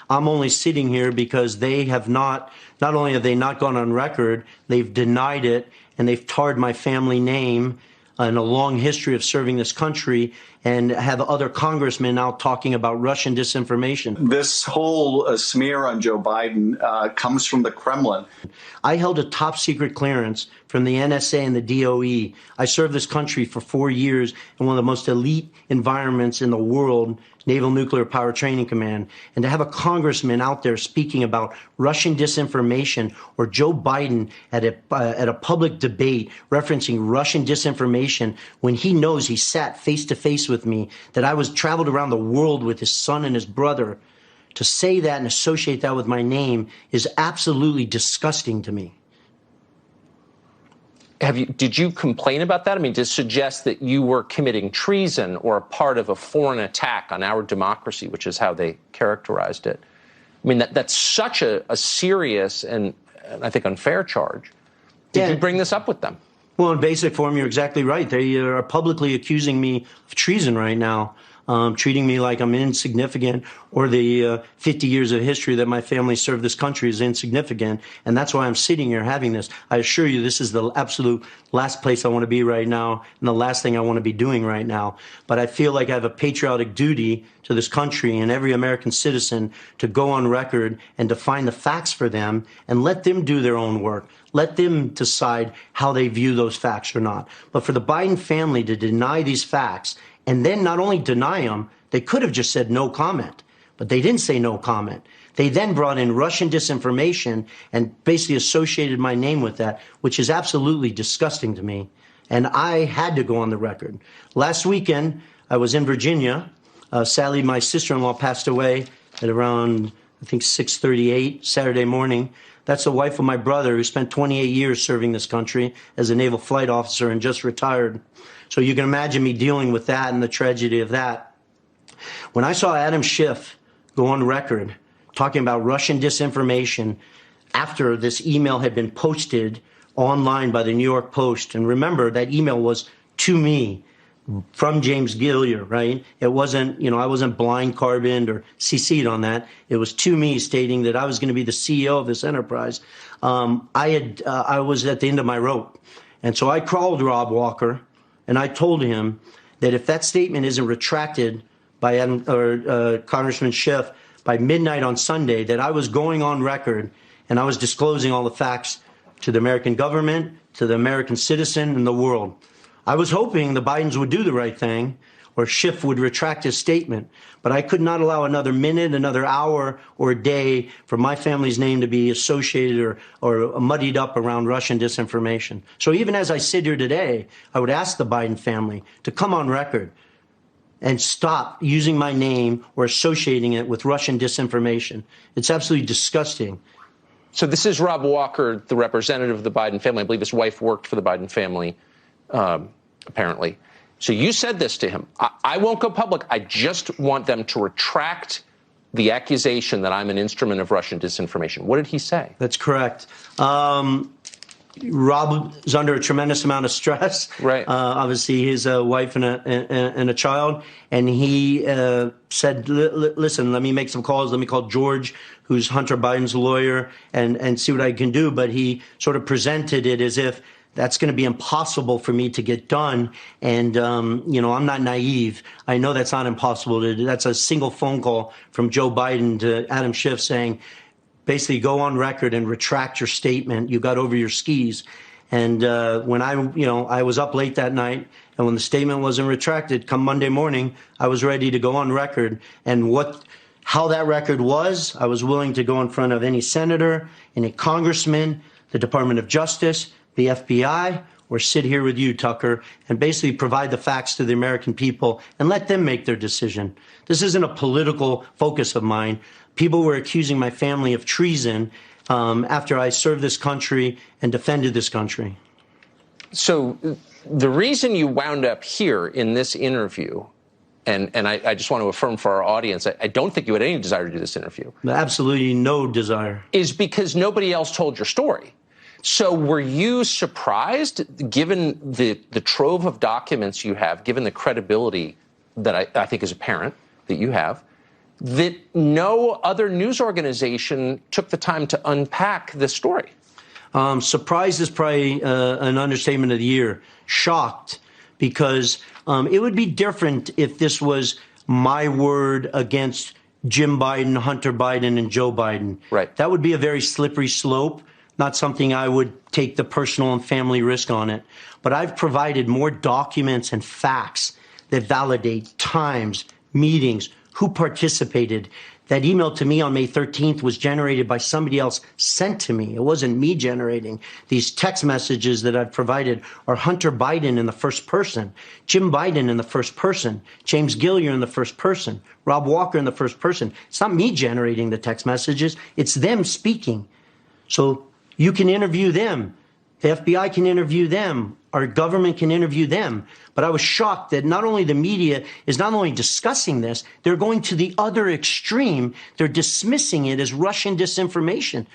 I'm only sitting here because they have not only have they not gone on record, they've denied it, and they've tarred my family name and a long history of serving this country, and have other congressmen now talking about Russian disinformation. This whole smear on Joe Biden comes from the Kremlin. I held a top secret clearance from the NSA and the DOE. I served this country for 4 years in one of the most elite environments in the world, Naval Nuclear Power Training Command. And to have a congressman out there speaking about Russian disinformation, or Joe Biden at a public debate referencing Russian disinformation, when he knows he sat face to face with me, that I was traveled around the world with his son and his brother, to say that and associate that with my name is absolutely disgusting to me. Did you complain about that? I mean, to suggest that you were committing treason or a part of a foreign attack on our democracy, which is how they characterized it. I mean, that's such a serious and I think unfair charge. Did you bring this up with them? Well, in basic form, you're exactly right. They are publicly accusing me of treason right now, treating me like I'm insignificant, or the 50 years of history that my family served this country is insignificant. And that's why I'm sitting here having this. I assure you, this is the absolute last place I want to be right now, and the last thing I want to be doing right now. But I feel like I have a patriotic duty to this country and every American citizen to go on record and to find the facts for them and let them do their own work. Let them decide how they view those facts or not. But for the Biden family to deny these facts, and then not only deny them, they could have just said no comment, but they didn't say no comment. They then brought in Russian disinformation and basically associated my name with that, which is absolutely disgusting to me. And I had to go on the record. Last weekend, I was in Virginia. Sadly, my sister-in-law passed away at around, I think, 6:38 Saturday morning. That's the wife of my brother, who spent 28 years serving this country as a naval flight officer and just retired. So you can imagine me dealing with that and the tragedy of that. When I saw Adam Schiff go on record talking about Russian disinformation after this email had been posted online by the New York Post, and remember, that email was to me from James Gilliar, right? It wasn't, I wasn't blind carboned or CC'd on that. It was to me stating that I was going to be the CEO of this enterprise. I was at the end of my rope. And so I called Rob Walker and I told him that if that statement isn't retracted by Congressman Schiff by midnight on Sunday, that I was going on record and I was disclosing all the facts to the American government, to the American citizen, and the world. I was hoping the Bidens would do the right thing, or Schiff would retract his statement, but I could not allow another minute, another hour, or a day for my family's name to be associated or muddied up around Russian disinformation. So even as I sit here today, I would ask the Biden family to come on record and stop using my name or associating it with Russian disinformation. It's absolutely disgusting. So this is Rob Walker, the representative of the Biden family. I believe his wife worked for the Biden family. Apparently. So you said this to him. I won't go public. I just want them to retract the accusation that I'm an instrument of Russian disinformation. What did he say? That's correct. Rob is under a tremendous amount of stress. Right. Obviously, his wife and a child. And he said, listen, let me make some calls. Let me call George, who's Hunter Biden's lawyer, and see what I can do. But he sort of presented it as if that's going to be impossible for me to get done. And, I'm not naive. I know that's not impossible to do. That's a single phone call from Joe Biden to Adam Schiff saying, basically, go on record and retract your statement. You got over your skis. And when I was up late that night, and when the statement wasn't retracted, come Monday morning, I was ready to go on record. And how that record was, I was willing to go in front of any senator, any congressman, the Department of Justice, the FBI, or sit here with you, Tucker, and basically provide the facts to the American people and let them make their decision. This isn't a political focus of mine. People were accusing my family of treason after I served this country and defended this country. So the reason you wound up here in this interview, and I just want to affirm for our audience, I don't think you had any desire to do this interview. Absolutely no desire. Is because nobody else told your story. So were you surprised, given the trove of documents you have, given the credibility that I think is apparent that you have, that no other news organization took the time to unpack this story. Surprised is probably an understatement of the year. Shocked, because it would be different if this was my word against Jim Biden, Hunter Biden, and Joe Biden. Right. That would be a very slippery slope, not something I would take the personal and family risk on it. But I've provided more documents and facts that validate times, meetings, who participated. That email to me on May 13th was generated by somebody else sent to me. It wasn't me generating. These text messages that I've provided are Hunter Biden in the first person, Jim Biden in the first person, James Gilliar in the first person, Rob Walker in the first person. It's not me generating the text messages. It's them speaking. So you can interview them. The FBI can interview them. Our government can interview them. But I was shocked that not only the media is not only discussing this, they're going to the other extreme. They're dismissing it as Russian disinformation.